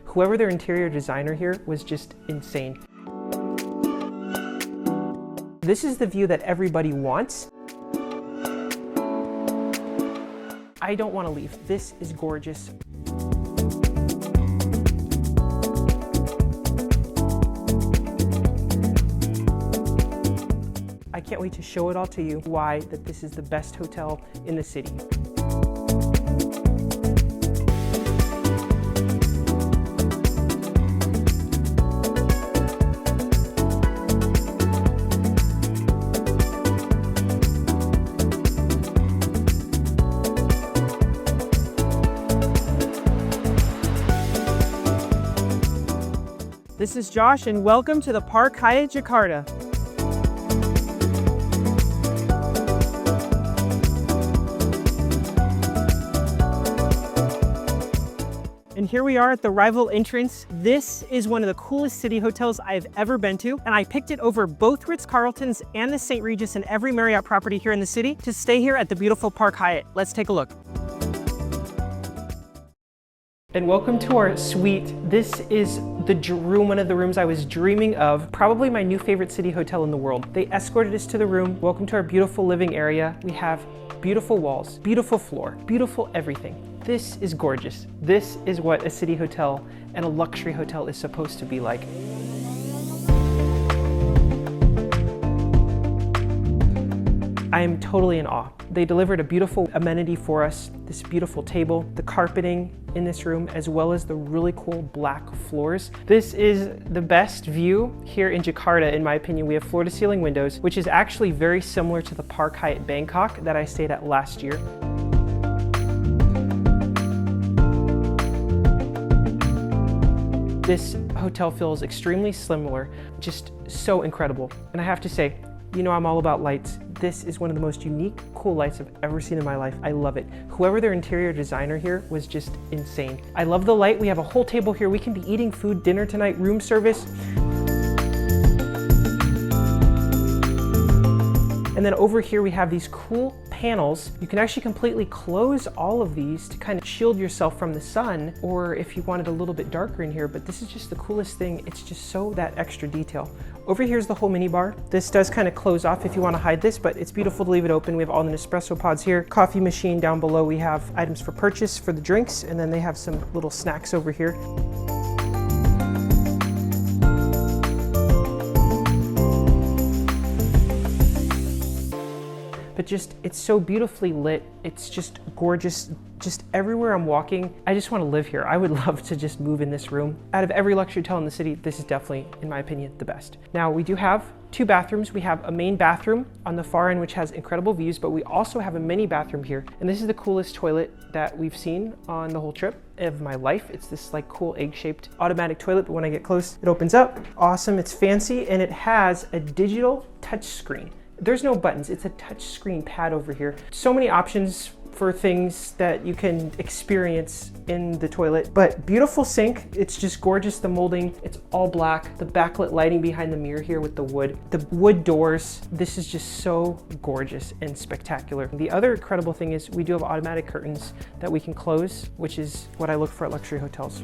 Whoever their interior designer here was just insane. This is the view that everybody wants. I don't want to leave. This is gorgeous. I can't wait to show it all to you, why that this is the best hotel in the city. This is Josh, and welcome to the Park Hyatt Jakarta. And here we are at the arrival entrance. This is one of the coolest city hotels I've ever been to, and I picked it over both Ritz-Carltons and the St. Regis and every Marriott property here in the city to stay here at the beautiful Park Hyatt. Let's take a look. And welcome to our suite. This is the room, one of the rooms I was dreaming of, probably my new favorite city hotel in the world. They escorted us to the room. Welcome to our beautiful living area. We have beautiful walls, beautiful floor, beautiful everything. This is gorgeous. This is what a city hotel and a luxury hotel is supposed to be like. I am totally in awe. They delivered a beautiful amenity for us, this beautiful table, the carpeting in this room, as well as the really cool black floors. This is the best view here in Jakarta, in my opinion. We have floor-to-ceiling windows, which is actually very similar to the Park Hyatt Bangkok that I stayed at last year. This hotel feels extremely similar, just so incredible. And I have to say, you know I'm all about lights. This is one of the most unique, cool lights I've ever seen in my life. I love it. Whoever their interior designer here was just insane. I love the light. We have a whole table here. We can be eating food, dinner tonight, room service. And then over here we have these cool panels. You can actually completely close all of these to kind of shield yourself from the sun, or if you wanted a little bit darker in here, but this is just the coolest thing. It's just so that extra detail. Over here is the whole mini bar. This does kind of close off if you want to hide this, but it's beautiful to leave it open. We have all the Nespresso pods here. Coffee machine down below. We have items for purchase for the drinks, and then they have some little snacks over here. But just, it's so beautifully lit. It's just gorgeous. Just everywhere I'm walking, I just want to live here. I would love to just move in this room. Out of every luxury hotel in the city, this is definitely, in my opinion, the best. Now, we do have two bathrooms. We have a main bathroom on the far end, which has incredible views, but we also have a mini bathroom here. And this is the coolest toilet that we've seen on the whole trip of my life. It's this like cool egg-shaped automatic toilet, but when I get close, it opens up. Awesome, it's fancy, and it has a digital touch screen. There's no buttons, it's a touch screen pad over here. So many options for things that you can experience in the toilet, but beautiful sink. It's just gorgeous, the molding, it's all black. The backlit lighting behind the mirror here with the wood doors. This is just so gorgeous and spectacular. The other incredible thing is we do have automatic curtains that we can close, which is what I look for at luxury hotels.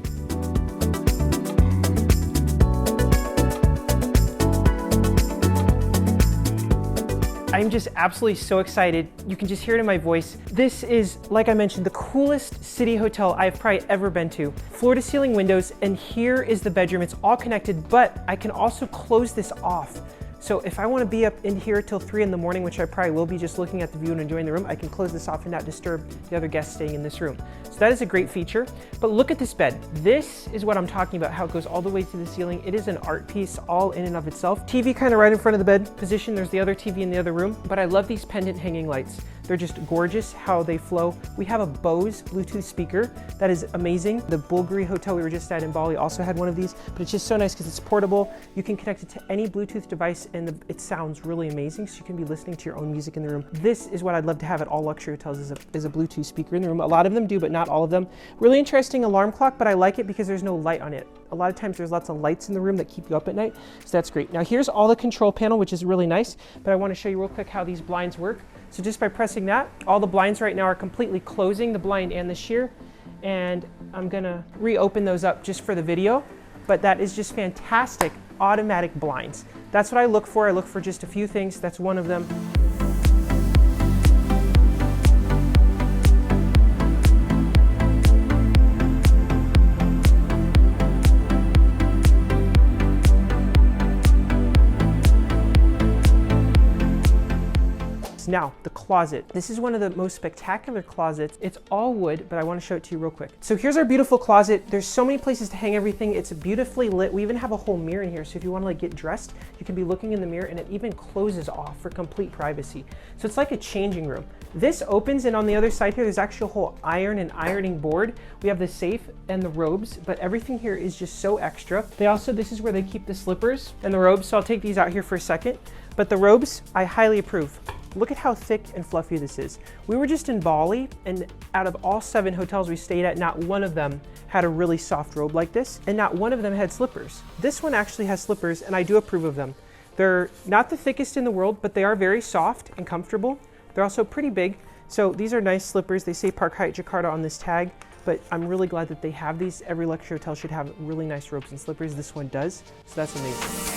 I'm just absolutely so excited. You can just hear it in my voice. This is, like I mentioned, the coolest city hotel I've probably ever been to. Floor to ceiling windows, and here is the bedroom. It's all connected, but I can also close this off. So if I want to be up in here till 3 in the morning, which I probably will be just looking at the view and enjoying the room, I can close this off and not disturb the other guests staying in this room. So that is a great feature. But look at this bed. This is what I'm talking about, how it goes all the way to the ceiling. It is an art piece all in and of itself. TV kind of right in front of the bed position. There's the other TV in the other room, but I love these pendant hanging lights. They're just gorgeous how they flow. We have a Bose Bluetooth speaker that is amazing. The Bulgari hotel we were just at in Bali also had one of these, but it's just so nice because it's portable. You can connect it to any Bluetooth device and it sounds really amazing, so you can be listening to your own music in the room. This is what I'd love to have at all luxury hotels, is a Bluetooth speaker in the room. A lot of them do, but not all of them. Really interesting alarm clock, but I like it because there's no light on it. A lot of times there's lots of lights in the room that keep you up at night, so that's great. Now here's all the control panel, which is really nice, but I want to show you real quick how these blinds work. So just by pressing that, all the blinds right now are completely closing, the blind and the sheer, and I'm gonna reopen those up just for the video, but that is just fantastic automatic blinds. That's what I look for. I look for just a few things. That's one of them. Now, the closet. This is one of the most spectacular closets. It's all wood, but I want to show it to you real quick. So here's our beautiful closet. There's so many places to hang everything. It's beautifully lit. We even have a whole mirror in here. So if you want to like get dressed, you can be looking in the mirror, and it even closes off for complete privacy. So it's like a changing room. This opens, and on the other side here, there's actually a whole iron and ironing board. We have the safe and the robes, but everything here is just so extra. This is where they keep the slippers and the robes. So I'll take these out here for a second. But the robes, I highly approve. Look at how thick and fluffy this is. We were just in Bali, and out of all 7 hotels we stayed at, not one of them had a really soft robe like this, and not one of them had slippers. This one actually has slippers, and I do approve of them. They're not the thickest in the world, but they are very soft and comfortable. They're also pretty big. So these are nice slippers. They say Park Hyatt Jakarta on this tag, but I'm really glad that they have these. Every luxury hotel should have really nice robes and slippers. This one does, so that's amazing.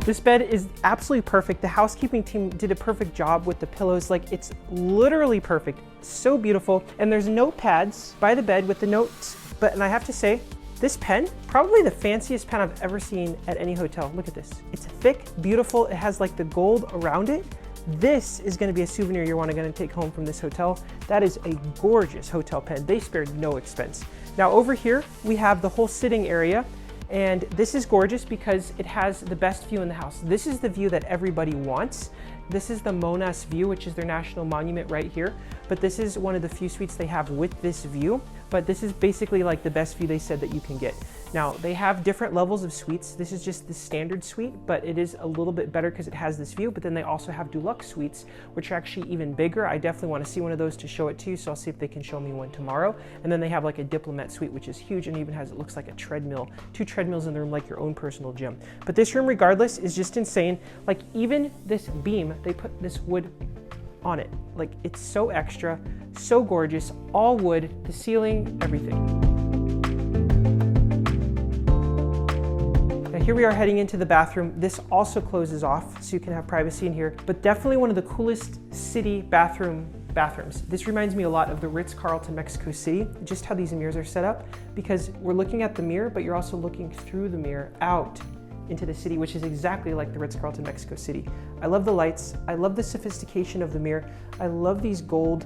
This bed is absolutely perfect. The housekeeping team did a perfect job with the pillows. Like, it's literally perfect. So beautiful. And there's notepads by the bed with the notes. And I have to say, this pen, probably the fanciest pen I've ever seen at any hotel. Look at this. It's thick, beautiful. It has like the gold around it. This is gonna be a souvenir you're gonna take home from this hotel. That is a gorgeous hotel pen. They spared no expense. Now over here, we have the whole sitting area. And this is gorgeous because it has the best view in the house. This is the view that everybody wants. This is the Monas view, which is their national monument right here. But this is one of the few suites they have with this view. But this is basically like the best view they said that you can get. Now, they have different levels of suites. This is just the standard suite, but it is a little bit better because it has this view. But then they also have Deluxe suites, which are actually even bigger. I definitely want to see one of those to show it to you, so I'll see if they can show me one tomorrow. And then they have like a Diplomat suite, which is huge and even has, it looks like a treadmill, 2 treadmills in the room, like your own personal gym. But this room, regardless, is just insane. Like, even this beam, they put this wood on it. Like, it's so extra, so gorgeous, all wood, the ceiling, everything. Now here we are heading into the bathroom. This also closes off, so you can have privacy in here, but definitely one of the coolest city bathrooms. This reminds me a lot of the Ritz-Carlton Mexico City, just how these mirrors are set up, because we're looking at the mirror, but you're also looking through the mirror out into the city, which is exactly like the Ritz-Carlton Mexico City. I love the lights. I love the sophistication of the mirror. I love these gold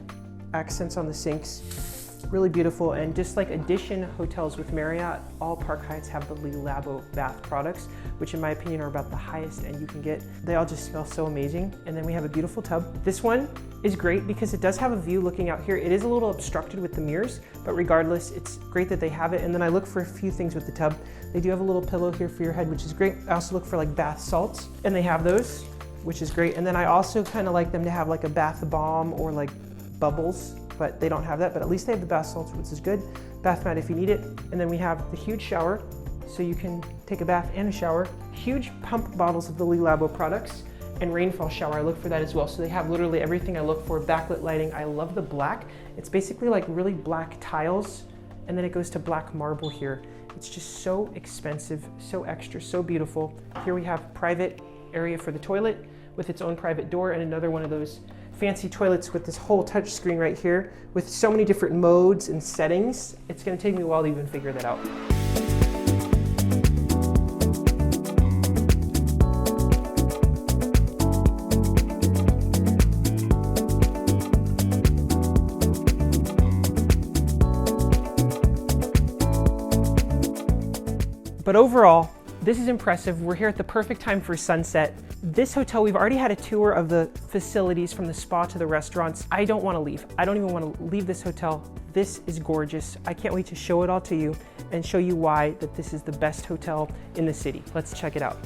accents on the sinks. Really beautiful. And just like Edition hotels with Marriott, all Park Hyatts have the Le Labo bath products, which in my opinion are about the highest end you can get. They all just smell so amazing. And then we have a beautiful tub. This one is great because it does have a view looking out here. It is a little obstructed with the mirrors, but regardless, it's great that they have it. And then I look for a few things with the tub. They do have a little pillow here for your head, which is great. I also look for like bath salts, and they have those, which is great. And then I also kind of like them to have like a bath bomb or like bubbles, but they don't have that, but at least they have the bath salts, which is good. Bath mat if you need it. And then we have the huge shower, so you can take a bath and a shower. Huge pump bottles of the Le Labo products, and rainfall shower, I look for that as well. So they have literally everything I look for. Backlit lighting, I love the black. It's basically like really black tiles, and then it goes to black marble here. It's just so expensive, so extra, so beautiful. Here we have private area for the toilet with its own private door, and another one of those fancy toilets with this whole touch screen right here with so many different modes and settings. It's gonna take me a while to even figure that out. But overall, this is impressive. We're here at the perfect time for sunset. This hotel, we've already had a tour of the facilities from the spa to the restaurants. I don't want to leave. I don't even want to leave this hotel. This is gorgeous. I can't wait to show it all to you and show you why that this is the best hotel in the city. Let's check it out.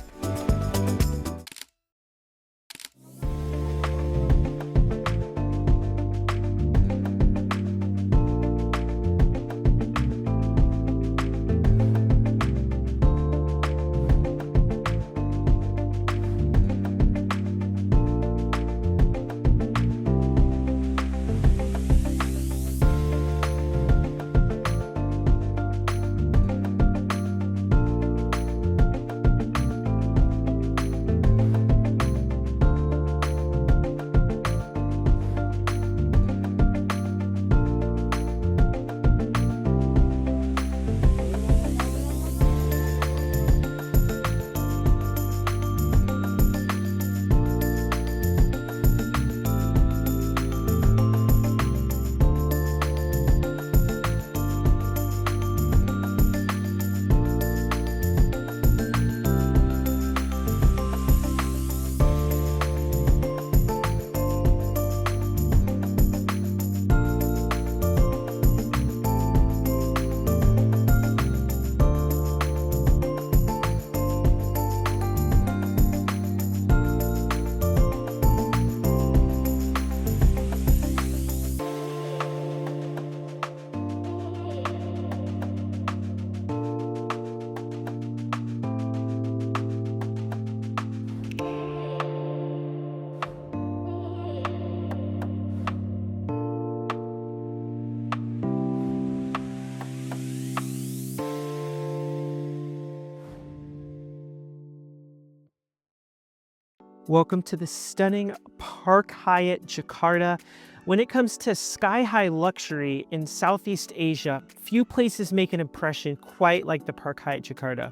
Welcome to the stunning Park Hyatt Jakarta. When it comes to sky-high luxury in Southeast Asia, few places make an impression quite like the Park Hyatt Jakarta.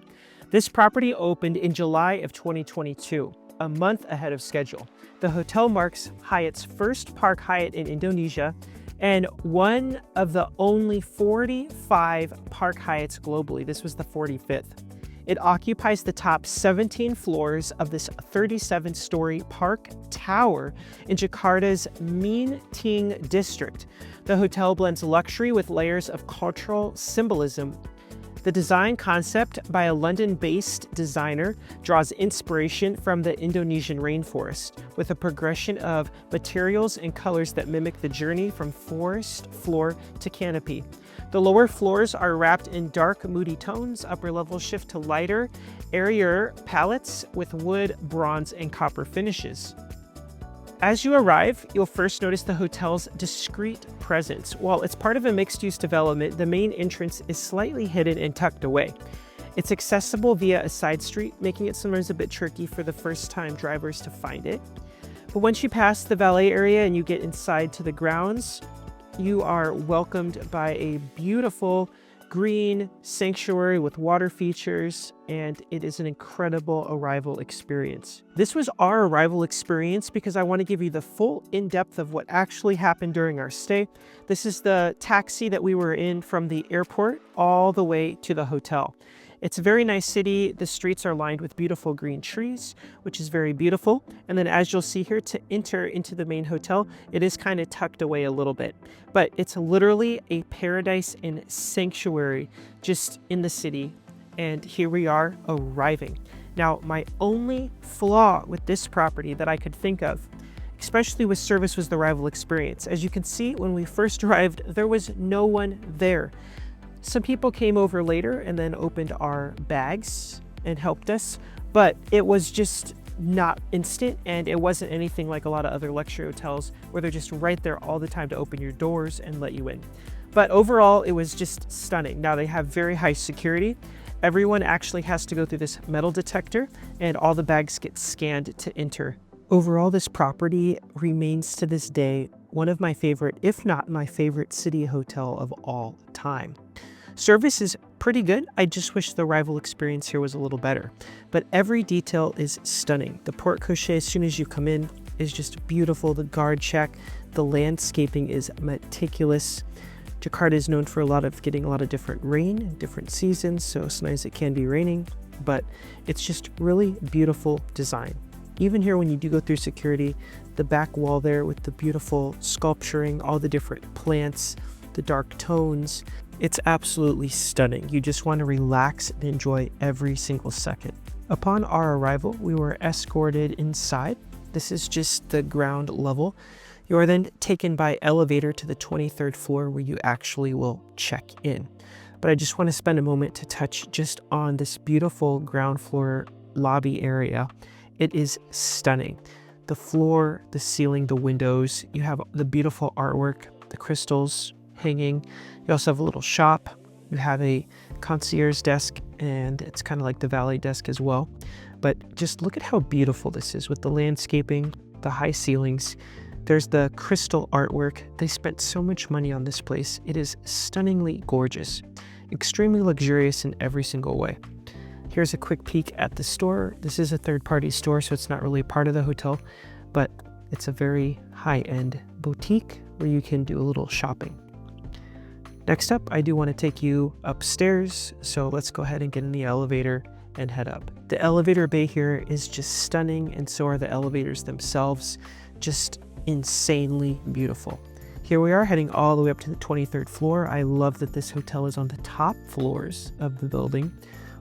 This property opened in July of 2022, a month ahead of schedule. The hotel marks Hyatt's first Park Hyatt in Indonesia and one of the only 45 Park Hyatts globally. This was the 45th. It occupies the top 17 floors of this 37-story park tower in Jakarta's Menting district. The hotel blends luxury with layers of cultural symbolism. The design concept by a London-based designer draws inspiration from the Indonesian rainforest, with a progression of materials and colors that mimic the journey from forest floor to canopy. The lower floors are wrapped in dark, moody tones. Upper levels shift to lighter, airier palettes with wood, bronze, and copper finishes. As you arrive, you'll first notice the hotel's discreet presence. While it's part of a mixed-use development, the main entrance is slightly hidden and tucked away. It's accessible via a side street, making it sometimes a bit tricky for the first-time drivers to find it. But once you pass the valet area and you get inside to the grounds, you are welcomed by a beautiful green sanctuary with water features, and it is an incredible arrival experience. This was our arrival experience because I want to give you the full in-depth of what actually happened during our stay. This is the taxi that we were in from the airport all the way to the hotel. It's a very nice city. The streets are lined with beautiful green trees, which is very beautiful. And then as you'll see here, to enter into the main hotel, it is kind of tucked away a little bit. But it's literally a paradise and sanctuary just in the city. And here we are arriving. Now, my only flaw with this property that I could think of, especially with service, was the arrival experience. As you can see, when we first arrived, there was no one there. Some people came over later and then opened our bags and helped us, but it was just not instant, and it wasn't anything like a lot of other luxury hotels where they're just right there all the time to open your doors and let you in. But overall, it was just stunning. Now, they have very high security. Everyone actually has to go through this metal detector, and all the bags get scanned to enter. Overall, this property remains to this day one of my favorite, if not my favorite, city hotel of all time. Service is pretty good. I just wish the arrival experience here was a little better. But every detail is stunning. The porte cochere, as soon as you come in, is just beautiful. The guard shack, the landscaping is meticulous. Jakarta is known for getting a lot of different rain, different seasons, so sometimes it can be raining, but it's just really beautiful design. Even here, when you do go through security, the back wall there with the beautiful sculpturing, all the different plants, the dark tones, it's absolutely stunning. You just want to relax and enjoy every single second. Upon our arrival, we were escorted inside. This is just the ground level. You are then taken by elevator to the 23rd floor where you actually will check in. But I just want to spend a moment to touch just on this beautiful ground floor lobby area. It is stunning. The floor, the ceiling, the windows, you have the beautiful artwork, the crystals hanging. You also have a little shop. You have a concierge desk, and it's kind of like the valet desk as well. But just look at how beautiful this is with the landscaping, the high ceilings. There's the crystal artwork. They spent so much money on this place. It is stunningly gorgeous, extremely luxurious in every single way. Here's a quick peek at the store. This is a third-party store, so it's not really a part of the hotel, but it's a very high-end boutique where you can do a little shopping. Next up, I do want to take you upstairs, so let's go ahead and get in the elevator and head up. The elevator bay here is just stunning, and so are the elevators themselves, just insanely beautiful. Here we are heading all the way up to the 23rd floor. I love that this hotel is on the top floors of the building.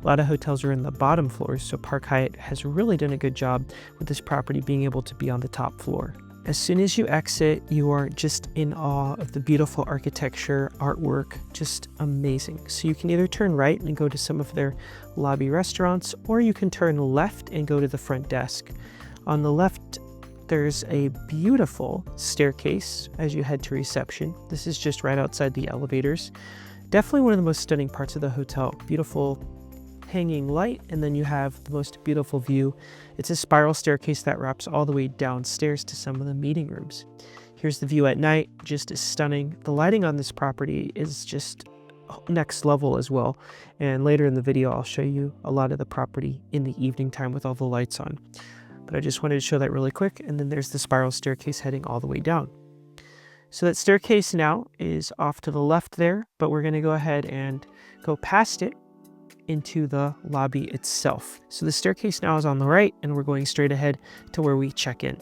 A lot of hotels are in the bottom floors, so Park Hyatt has really done a good job with this property being able to be on the top floor. As soon as you exit, you are just in awe of the beautiful architecture, artwork, just amazing. So you can either turn right and go to some of their lobby restaurants, or you can turn left and go to the front desk. On the left, there's a beautiful staircase as you head to reception. This is just right outside the elevators. Definitely one of the most stunning parts of the hotel. Beautiful hanging light, and then you have the most beautiful view. It's a spiral staircase that wraps all the way downstairs to some of the meeting rooms. Here's the view at night, just as stunning. The lighting on this property is just next level as well. And later in the video, I'll show you a lot of the property in the evening time with all the lights on. But I just wanted to show that really quick. And then there's the spiral staircase heading all the way down. So that staircase now is off to the left there, but we're going to go ahead and go past it into the lobby itself. So the staircase now is on the right, and we're going straight ahead to where we check in.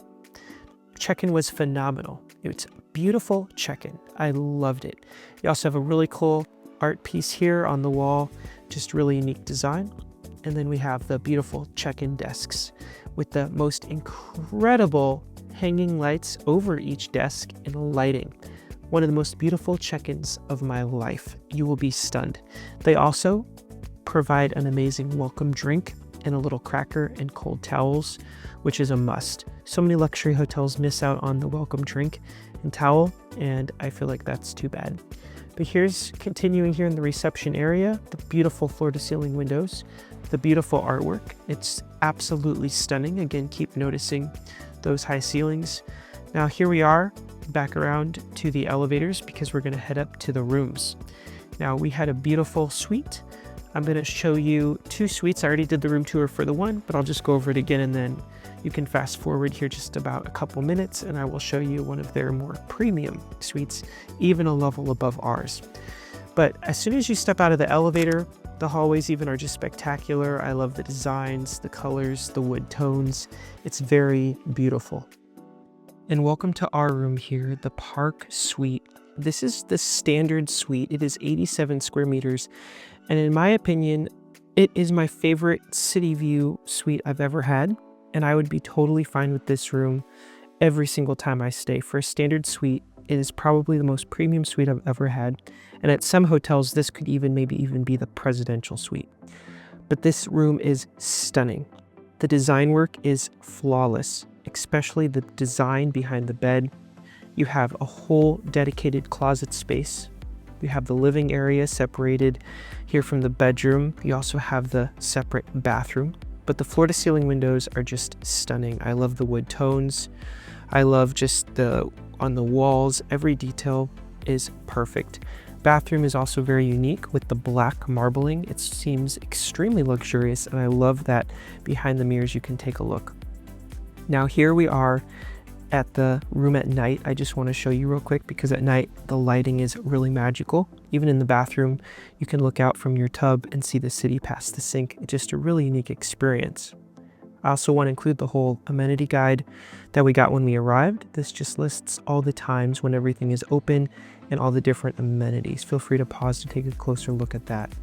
Check-in was phenomenal. It's a beautiful check-in. I loved it. You also have a really cool art piece here on the wall, just really unique design. And then we have the beautiful check-in desks with the most incredible hanging lights over each desk and lighting. One of the most beautiful check-ins of my life. You will be stunned. They also provide an amazing welcome drink and a little cracker and cold towels, which is a must. So many luxury hotels miss out on the welcome drink and towel, and I feel like that's too bad. But here's continuing here in the reception area, the beautiful floor-to-ceiling windows, the beautiful artwork. It's absolutely stunning. Again, keep noticing those high ceilings. Now here we are back around to the elevators because we're going to head up to the rooms. Now we had a beautiful suite. I'm going to show you two suites. I already did the room tour for the one, but I'll just go over it again, and then you can fast forward here just about a couple minutes and I will show you one of their more premium suites, even a level above ours. But as soon as you step out of the elevator, the hallways even are just spectacular. I love the designs, the colors, the wood tones. It's very beautiful. And welcome to our room here, the Park Suite. This is the standard suite. It is 87 square meters. And in my opinion, it is my favorite city view suite I've ever had. And I would be totally fine with this room every single time I stay. For a standard suite, it is probably the most premium suite I've ever had. And at some hotels, this could maybe even be the presidential suite. But this room is stunning. The design work is flawless, especially the design behind the bed. You have a whole dedicated closet space. You have the living area separated here from the bedroom. You also have the separate bathroom. But the floor-to-ceiling windows are just stunning. I love the wood tones. I love just on the walls, every detail is perfect. Bathroom is also very unique with the black marbling. It seems extremely luxurious, and I love that behind the mirrors you can take a look. Now here we are at the room at night. I just want to show you real quick because at night the lighting is really magical. Even in the bathroom, you can look out from your tub and see the city past the sink. It's just a really unique experience. I also want to include the whole amenity guide that we got when we arrived. This just lists all the times when everything is open and all the different amenities. Feel free to pause to take a closer look at that.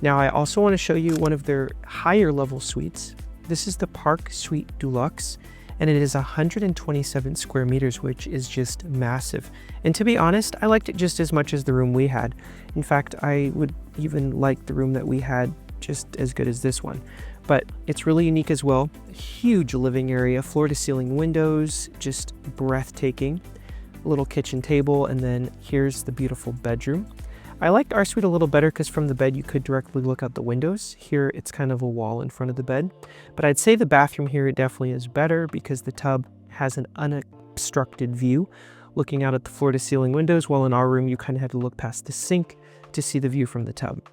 Now I also want to show you one of their higher level suites. This is the Park Suite Deluxe, and it is 127 square meters, which is just massive. And to be honest, I liked it just as much as the room we had. In fact, I would even like the room that we had just as good as this one. But it's really unique as well. Huge living area, floor-to-ceiling windows, just breathtaking. A little kitchen table, and then here's the beautiful bedroom. I liked our suite a little better because from the bed you could directly look out the windows. Here it's kind of a wall in front of the bed. But I'd say the bathroom here definitely is better because the tub has an unobstructed view looking out at the floor-to-ceiling windows, while in our room you kind of had to look past the sink to see the view from the tub.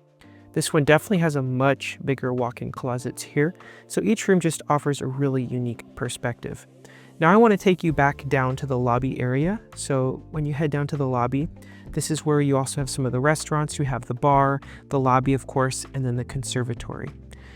This one definitely has a much bigger walk-in closets here, so each room just offers a really unique perspective. Now I want to take you back down to the lobby area. So when you head down to the lobby, this is where you also have some of the restaurants. You have the bar, the lobby, of course, and then the conservatory.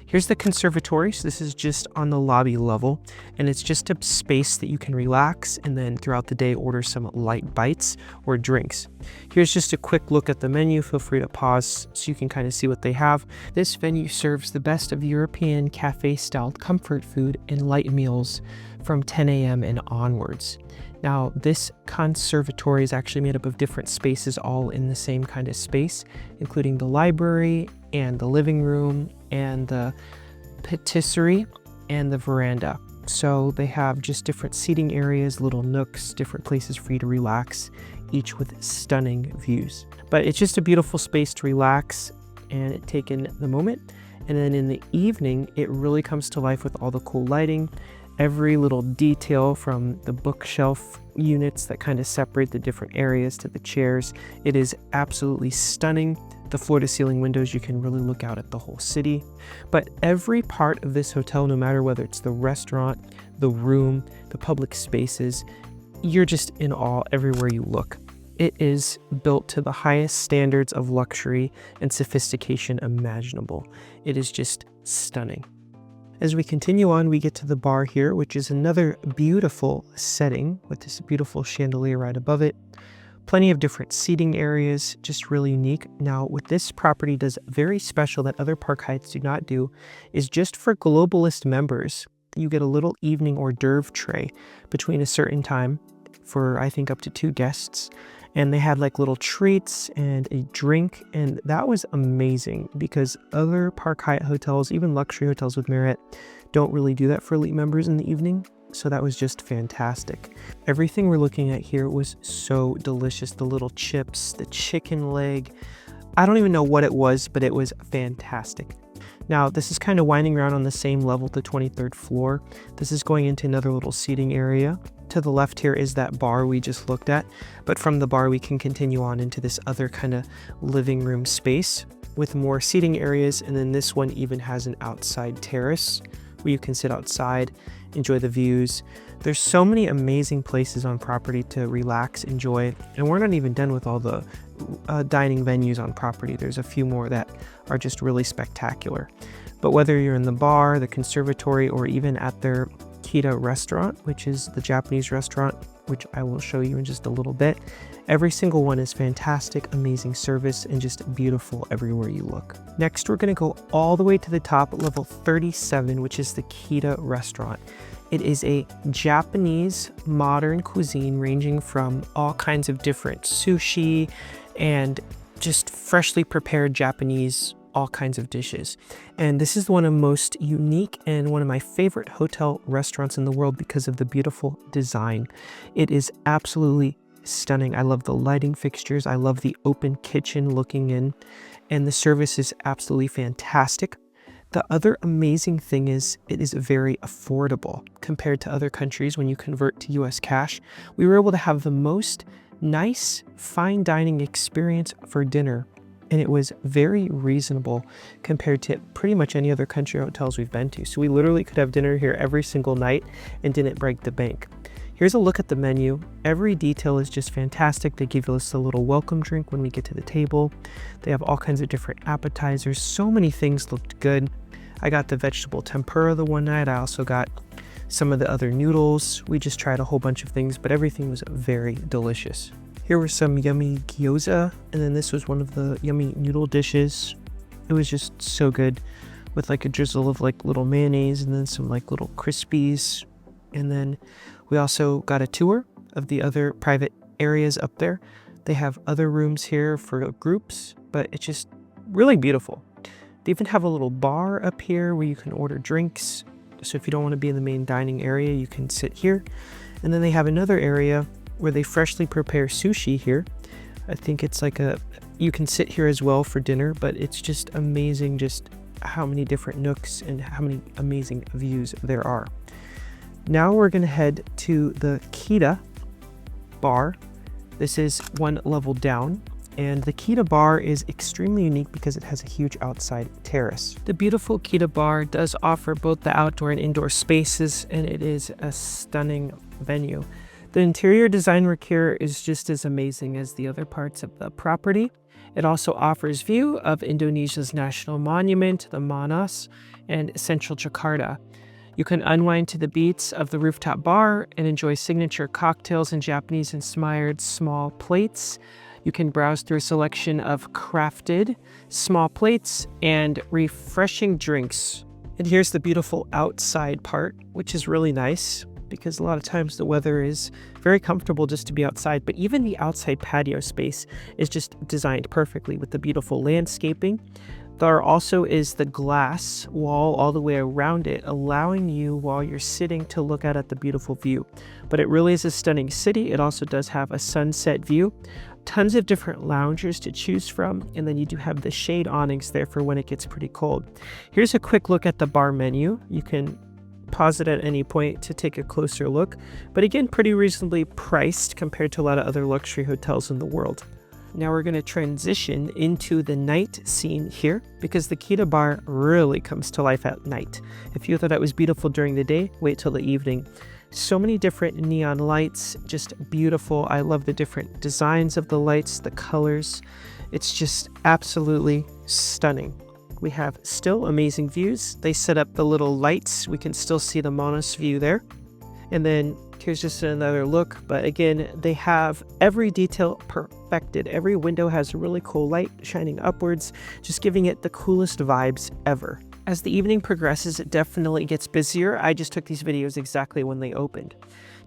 Here's the conservatory. So this is just on the lobby level, and it's just a space that you can relax and then throughout the day order some light bites or drinks. Here's just a quick look at the menu. Feel free to pause so you can kind of see what they have. This venue serves the best of European cafe-style comfort food and light meals from 10 a.m. and onwards. Now, this conservatory is actually made up of different spaces all in the same kind of space, including the library and the living room and the patisserie and the veranda. So they have just different seating areas, little nooks, different places for you to relax, each with stunning views. But it's just a beautiful space to relax and take in the moment. And then in the evening, it really comes to life with all the cool lighting, every little detail from the bookshelf units that kind of separate the different areas to the chairs. It is absolutely stunning. The floor-to-ceiling windows, you can really look out at the whole city. But every part of this hotel, no matter whether it's the restaurant, the room, the public spaces, you're just in awe everywhere you look. It is built to the highest standards of luxury and sophistication imaginable. It is just stunning. As we continue on, we get to the bar here, which is another beautiful setting with this beautiful chandelier right above it. Plenty of different seating areas, just really unique. Now, what this property does very special that other Park Hyatts do not do is just for Globalist members, you get a little evening hors d'oeuvre tray between a certain time for, I think, up to 2 guests. And they had like little treats and a drink, and that was amazing because other Park Hyatt hotels, even luxury hotels with Marriott, don't really do that for elite members in the evening. So that was just fantastic. Everything we're looking at here was so delicious. The little chips, the chicken leg. I don't even know what it was, but it was fantastic. Now, this is kind of winding around on the same level, the 23rd floor. This is going into another little seating area. To the left here is that bar we just looked at, but from the bar we can continue on into this other kind of living room space with more seating areas, and then this one even has an outside terrace where you can sit outside, enjoy the views. There's so many amazing places on property to relax, enjoy, and we're not even done with all the dining venues on property. There's a few more that are just really spectacular. But whether you're in the bar, the Conservatory, or even at their Kita restaurant, which is the Japanese restaurant, which I will show you in just a little bit, every single one is fantastic, amazing service, and just beautiful everywhere you look. Next, we're going to go all the way to the top, level 37, which is the Kita restaurant. It is a Japanese modern cuisine ranging from all kinds of different sushi and just freshly prepared Japanese all kinds of dishes. And this is one of the most unique and one of my favorite hotel restaurants in the world because of the beautiful design. It is absolutely stunning. I love the lighting fixtures. I love the open kitchen looking in, and the service is absolutely fantastic. The other amazing thing is it is very affordable compared to other countries. When you convert to US cash, we were able to have the most nice fine dining experience for dinner, and it was very reasonable compared to pretty much any other country hotels we've been to. So we literally could have dinner here every single night and didn't break the bank. Here's a look at the menu. Every detail is just fantastic. They give us a little welcome drink when we get to the table. They have all kinds of different appetizers. So many things looked good. I got the vegetable tempura the one night. I also got some of the other noodles. We just tried a whole bunch of things, but everything was very delicious. Here were some yummy gyoza, and then this was one of the yummy noodle dishes. It was just so good with like a drizzle of like little mayonnaise and then some like little crispies. And then we also got a tour of the other private areas up there. They have other rooms here for groups, but it's just really beautiful. They even have a little bar up here where you can order drinks. So if you don't want to be in the main dining area, you can sit here. And then they have another area where they freshly prepare sushi here. I think it's like you can sit here as well for dinner, but it's just amazing just how many different nooks and how many amazing views there are. Now we're gonna head to the Kita bar. This is one level down, and the Kita bar is extremely unique because it has a huge outside terrace. The beautiful Kita bar does offer both the outdoor and indoor spaces, and it is a stunning venue. The interior design work here is just as amazing as the other parts of the property. It also offers view of Indonesia's national monument, the Monas, and central Jakarta. You can unwind to the beats of the rooftop bar and enjoy signature cocktails and Japanese-inspired small plates. You can browse through a selection of crafted small plates and refreshing drinks. And here's the beautiful outside part, which is really nice because a lot of times the weather is very comfortable just to be outside, but even the outside patio space is just designed perfectly with the beautiful landscaping. There also is the glass wall all the way around it, allowing you while you're sitting to look out at the beautiful view. But it really is a stunning city. It also does have a sunset view. Tons of different loungers to choose from, and then you do have the shade awnings there for when it gets pretty cold. Here's a quick look at the bar menu. You can pause it at any point to take a closer look, but again, pretty reasonably priced compared to a lot of other luxury hotels in the world. Now we're going to transition into the night scene here, because the Kita bar really comes to life at night. If you thought that was beautiful during the day, wait till the evening. So many different neon lights, just beautiful. I love the different designs of the lights, the colors. It's just absolutely stunning. We have still amazing views. They set up the little lights. We can still see the Monas view there. And then here's just another look. But again, they have every detail perfected. Every window has a really cool light shining upwards, just giving it the coolest vibes ever. As the evening progresses, it definitely gets busier. I just took these videos exactly when they opened.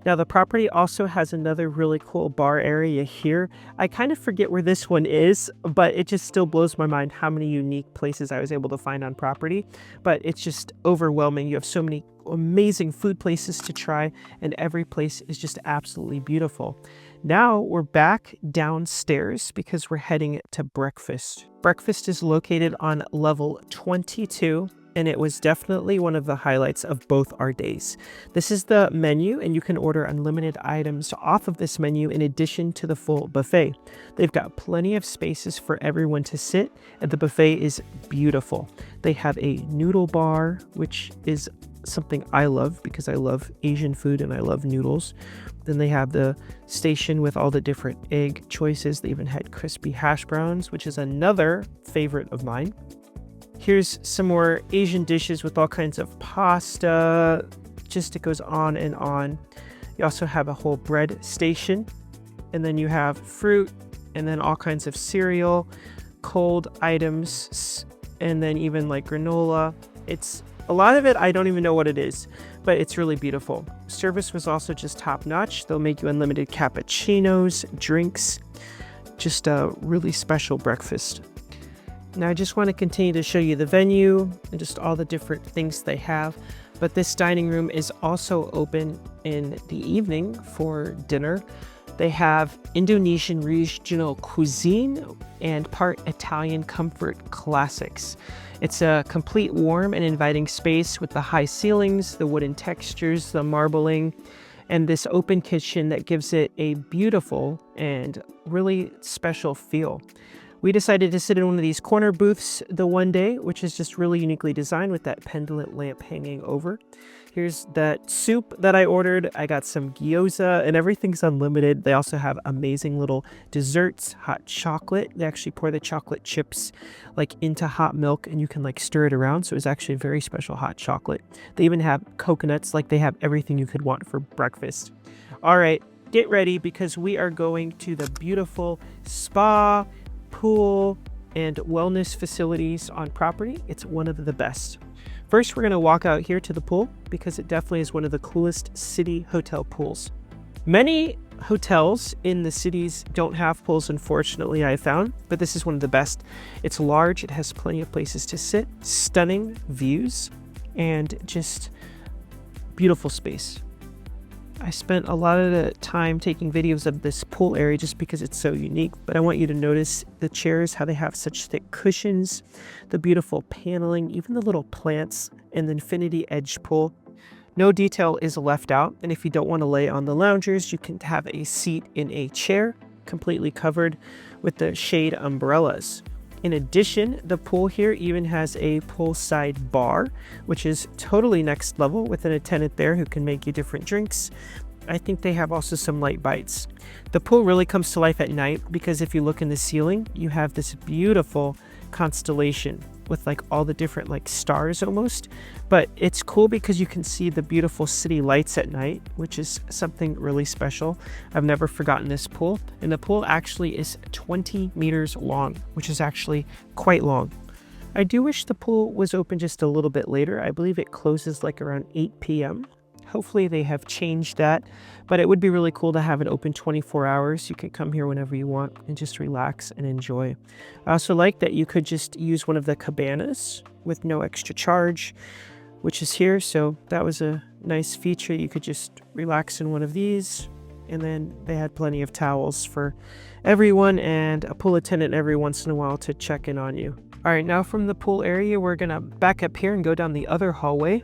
Now, the property also has another really cool bar area here. I kind of forget where this one is, but it just still blows my mind how many unique places I was able to find on property. But it's just overwhelming. You have so many amazing food places to try, and every place is just absolutely beautiful. Now we're back downstairs because we're heading to breakfast. Breakfast is located on level 22. And it was definitely one of the highlights of both our days. This is the menu, and you can order unlimited items off of this menu in addition to the full buffet. They've got plenty of spaces for everyone to sit, and the buffet is beautiful. They have a noodle bar, which is something I love because I love Asian food and I love noodles. Then they have the station with all the different egg choices. They even had crispy hash browns, which is another favorite of mine. Here's some more Asian dishes with all kinds of pasta. Just it goes on and on. You also have a whole bread station. And then you have fruit and then all kinds of cereal, cold items, and then even like granola. It's a lot of it, I don't even know what it is, but it's really beautiful. Service was also just top notch. They'll make you unlimited cappuccinos, drinks, just a really special breakfast. Now I just want to continue to show you the venue and just all the different things they have. But this dining room is also open in the evening for dinner. They have Indonesian regional cuisine and part Italian comfort classics. It's a complete warm and inviting space with the high ceilings, the wooden textures, the marbling, and this open kitchen that gives it a beautiful and really special feel. We decided to sit in one of these corner booths the one day, which is just really uniquely designed with that pendulum lamp hanging over. Here's that soup that I ordered. I got some gyoza, and everything's unlimited. They also have amazing little desserts, hot chocolate. They actually pour the chocolate chips like into hot milk, and you can like stir it around. So it's actually a very special hot chocolate. They even have coconuts, like they have everything you could want for breakfast. All right, get ready because we are going to the beautiful spa, pool, and wellness facilities on property. It's one of the best. First, we're going to walk out here to the pool because it definitely is one of the coolest city hotel pools. Many hotels in the cities don't have pools, unfortunately, I found, but this is one of the best. It's large, it has plenty of places to sit, stunning views, and just beautiful space. I spent a lot of the time taking videos of this pool area just because it's so unique, but I want you to notice the chairs, how they have such thick cushions, the beautiful paneling, even the little plants, and the infinity edge pool. No detail is left out, and if you don't want to lay on the loungers, you can have a seat in a chair, completely covered with the shade umbrellas. In addition, the pool here even has a poolside bar, which is totally next level with an attendant there who can make you different drinks. I think they have also some light bites. The pool really comes to life at night because if you look in the ceiling, you have this beautiful constellation with like all the different like stars almost. But it's cool because you can see the beautiful city lights at night, which is something really special. I've never forgotten this pool. And the pool actually is 20 meters long, which is actually quite long. I do wish the pool was open just a little bit later. I believe it closes like around 8 p.m. Hopefully they have changed that, but it would be really cool to have it open 24 hours. You can come here whenever you want and just relax and enjoy. I also like that you could just use one of the cabanas with no extra charge, which is here. So that was a nice feature. You could just relax in one of these And then they had plenty of towels for everyone and a pool attendant every once in a while to check in on you. All right, now from the pool area, we're gonna back up here and go down the other hallway.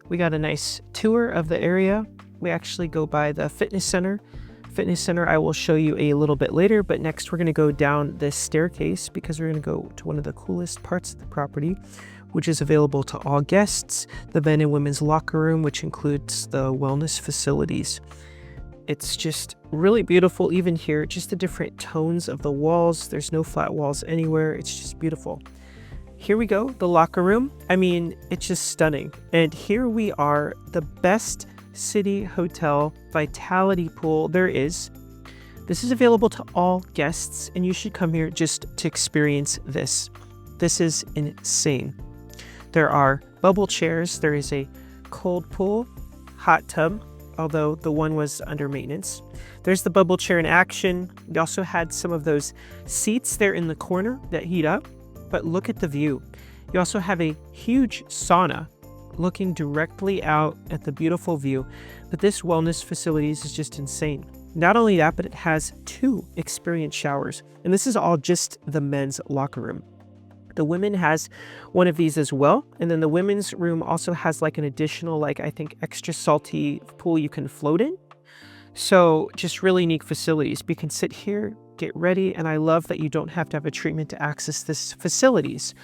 We got a nice tour of the area. We actually go by the fitness center. Fitness center I will show you a little bit later, but next we're gonna go down this staircase because we're gonna go to one of the coolest parts of the property, which is available to all guests, the men and women's locker room, which includes the wellness facilities. It's just really beautiful, even here, just the different tones of the walls. There's no flat walls anywhere. It's just beautiful. Here we go, the locker room. I mean, it's just stunning. And here we are, the best city hotel vitality pool there is. This is available to all guests, and you should come here just to experience this. This is insane. There are bubble chairs. There is a cold pool, hot tub, although the one was under maintenance. There's the bubble chair in action. We also had some of those seats there in the corner that heat up, but look at the view. You also have a huge sauna looking directly out at the beautiful view, but this wellness facilities is just insane. Not only that, but it has 2 experience showers, and this is all just the men's locker room. The women has one of these as well, and then the women's room also has like an additional, like I think extra salty pool you can float in. So just really unique facilities. You can sit here, get ready, and I love that you don't have to have a treatment to access this facilities.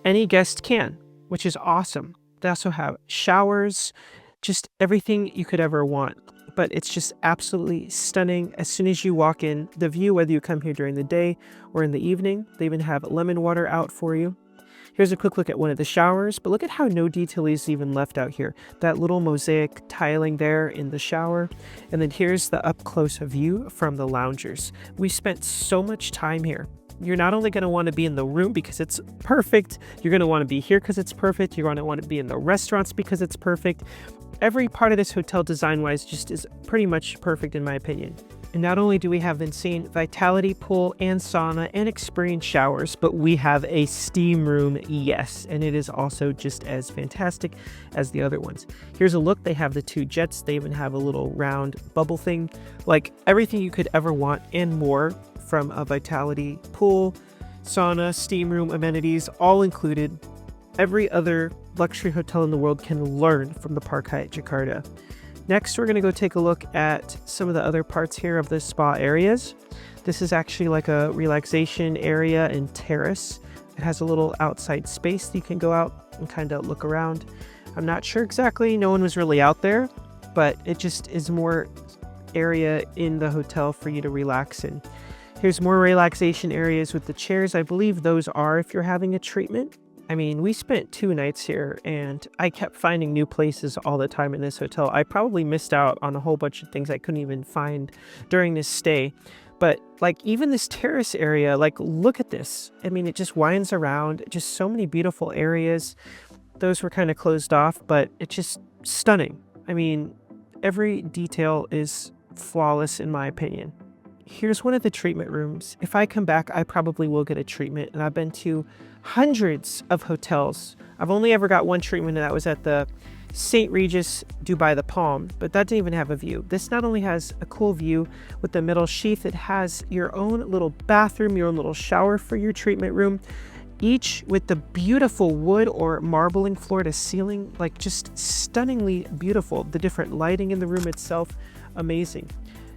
Any guest can, which is awesome. They also have showers, just everything you could ever want. But it's just absolutely stunning. As soon as you walk in, the view, whether you come here during the day or in the evening, they even have lemon water out for you. Here's a quick look at one of the showers, but look at how no detail is even left out here. That little mosaic tiling there in the shower. And then here's the up close view from the loungers. We spent so much time here. You're not only going to want to be in the room because it's perfect, you're going to want to be here because it's perfect, you're going to want to be in the restaurants because it's perfect. Every part of this hotel design-wise just is pretty much perfect in my opinion. And not only do we have insane vitality pool and sauna and experience showers, but we have a steam room, yes, and it is also just as fantastic as the other ones. Here's a look. They have the 2 jets. They even have a little round bubble thing, like everything you could ever want and more from a vitality pool, sauna, steam room, amenities, all included. Every other luxury hotel in the world can learn from the Park Hyatt Jakarta. Next, we're going to go take a look at some of the other parts here of the spa areas. This is actually like a relaxation area and terrace. It has a little outside space that you can go out and kind of look around. I'm not sure exactly, no one was really out there, but it just is more area in the hotel for you to relax in. Here's more relaxation areas with the chairs. I believe those are if you're having a treatment. I mean, we spent 2 nights here and I kept finding new places all the time in this hotel. I probably missed out on a whole bunch of things I couldn't even find during this stay. But like even this terrace area, like look at this. I mean, it just winds around, just so many beautiful areas. Those were kind of closed off, but it's just stunning. I mean, every detail is flawless in my opinion. Here's one of the treatment rooms. If I come back, I probably will get a treatment. And I've been to hundreds of hotels. I've only ever got one treatment, and that was at the St. Regis Dubai the Palm, but that didn't even have a view. This not only has a cool view with the metal sheath, it has your own little bathroom, your own little shower for your treatment room, each with the beautiful wood or marbling floor to ceiling, like just stunningly beautiful. The different lighting in the room itself, amazing.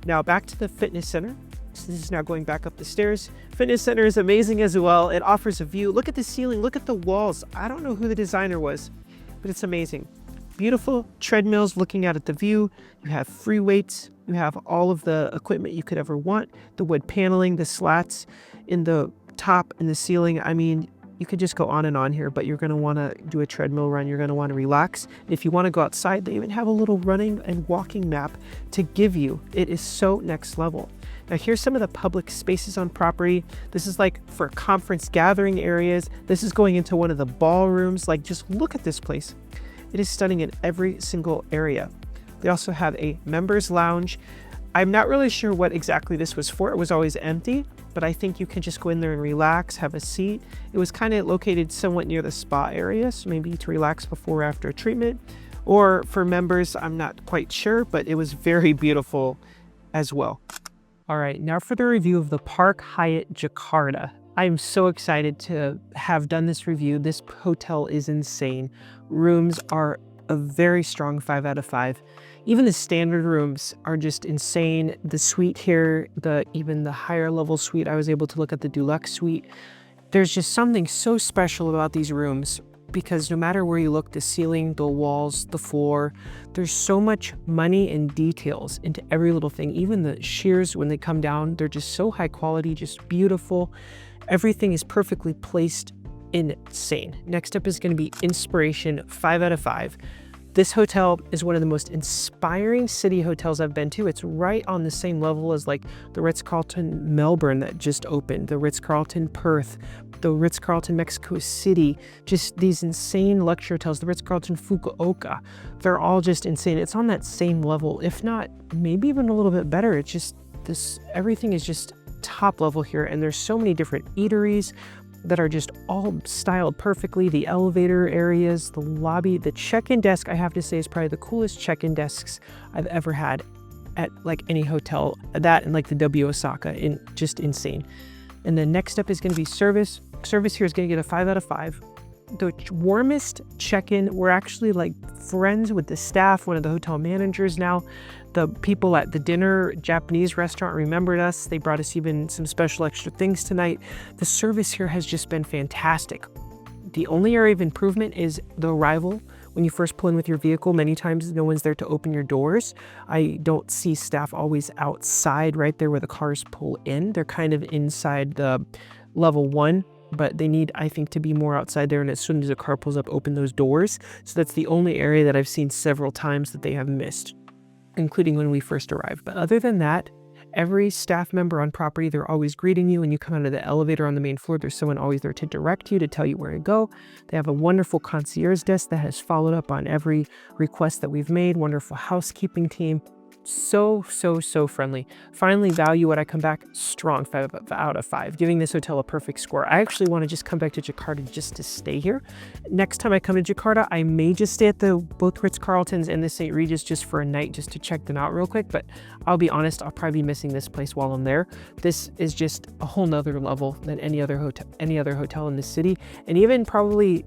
Now back to the fitness center. So this is now going back up the stairs. Fitness center is amazing as well. It offers a view. Look at the ceiling, look at the walls. I don't know who the designer was, but it's amazing. Beautiful treadmills looking out at the view. You have free weights. You have all of the equipment you could ever want. The wood paneling, the slats in the top and the ceiling. I mean, you could just go on and on here, but you're going to want to do a treadmill run. You're going to want to relax. If you want to go outside, they even have a little running and walking map to give you. It is so next level. Now here's some of the public spaces on property. This is like for conference gathering areas. This is going into one of the ballrooms. Like just look at this place. It is stunning in every single area. They also have a members lounge. I'm not really sure what exactly this was for. It was always empty, but I think you can just go in there and relax, have a seat. It was kind of located somewhat near the spa area, so maybe to relax before or after a treatment, or for members, I'm not quite sure, but it was very beautiful as well. All right, now for the review of the Park Hyatt Jakarta. I'm so excited to have done this review. This hotel is insane. Rooms are a very strong 5 out of 5. Even the standard rooms are just insane. The suite here, even the higher level suite, I was able to look at the Deluxe suite. There's just something so special about these rooms because no matter where you look, the ceiling, the walls, the floor, there's so much money and details into every little thing. Even the shears, when they come down, they're just so high quality, just beautiful. Everything is perfectly placed. Insane. Next up is going to be Inspiration, 5 out of 5. This hotel is one of the most inspiring city hotels I've been to. It's right on the same level as like the Ritz-Carlton Melbourne that just opened, the Ritz-Carlton Perth, the Ritz-Carlton Mexico City, just these insane luxury hotels, the Ritz-Carlton Fukuoka. They're all just insane. It's on that same level, if not maybe even a little bit better. It's just everything is just top level here, and there's so many different eateries that are just all styled perfectly. The elevator areas, the lobby, the check-in desk, I have to say, is probably the coolest check-in desks I've ever had at like any hotel. That and like the W Osaka, just insane. And then next up is going to be service. Service here is going to get a 5 out of 5. The warmest check-in, we're actually like friends with the staff, one of the hotel managers now. The people at the dinner Japanese restaurant remembered us. They brought us even some special extra things tonight. The service here has just been fantastic. The only area of improvement is the arrival. When you first pull in with your vehicle, many times no one's there to open your doors. I don't see staff always outside right there where the cars pull in. They're kind of inside the level 1. But they need, I think, to be more outside there, and as soon as a car pulls up, open those doors. So that's the only area that I've seen several times that they have missed, including when we first arrived. But other than that, every staff member on property, they're always greeting you. When you come out of the elevator on the main floor, there's someone always there to direct you, to tell you where to go. They have a wonderful concierge desk that has followed up on every request that we've made. Wonderful housekeeping team. So friendly. Finally, value, when I come back, strong 5 out of 5, giving this hotel a perfect score. I actually want to just come back to Jakarta just to stay here. Next time I come to Jakarta, I may just stay at both Ritz-Carltons and the St. Regis just for a night, just to check them out real quick. But I'll be honest, I'll probably be missing this place while I'm there. This is just a whole nother level than any other hotel in the city. And even probably,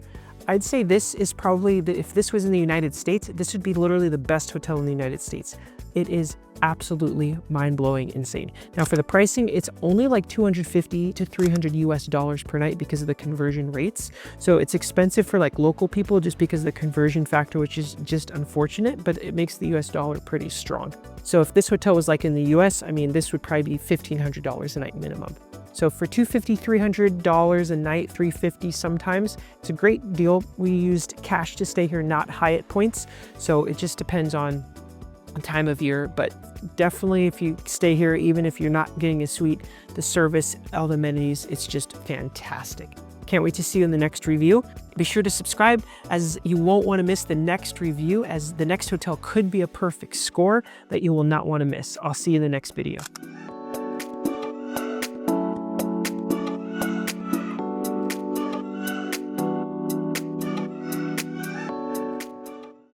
I'd say this is probably, if this was in the United States, this would be literally the best hotel in the United States. It is absolutely mind-blowing insane. Now for the pricing, it's only like $250 to $300 per night because of the conversion rates. So it's expensive for like local people just because of the conversion factor, which is just unfortunate, but it makes the US dollar pretty strong. So if this hotel was like in the US, I mean, this would probably be $1,500 a night minimum. So for $250, $300 a night, $350 sometimes, it's a great deal. We used cash to stay here, not Hyatt points. So it just depends on time of year, but definitely if you stay here, even if you're not getting a suite, the service, all the amenities, it's just fantastic. Can't wait to see you in the next review. Be sure to subscribe, as you won't want to miss the next review, as the next hotel could be a perfect score that you will not want to miss. I'll see you in the next video.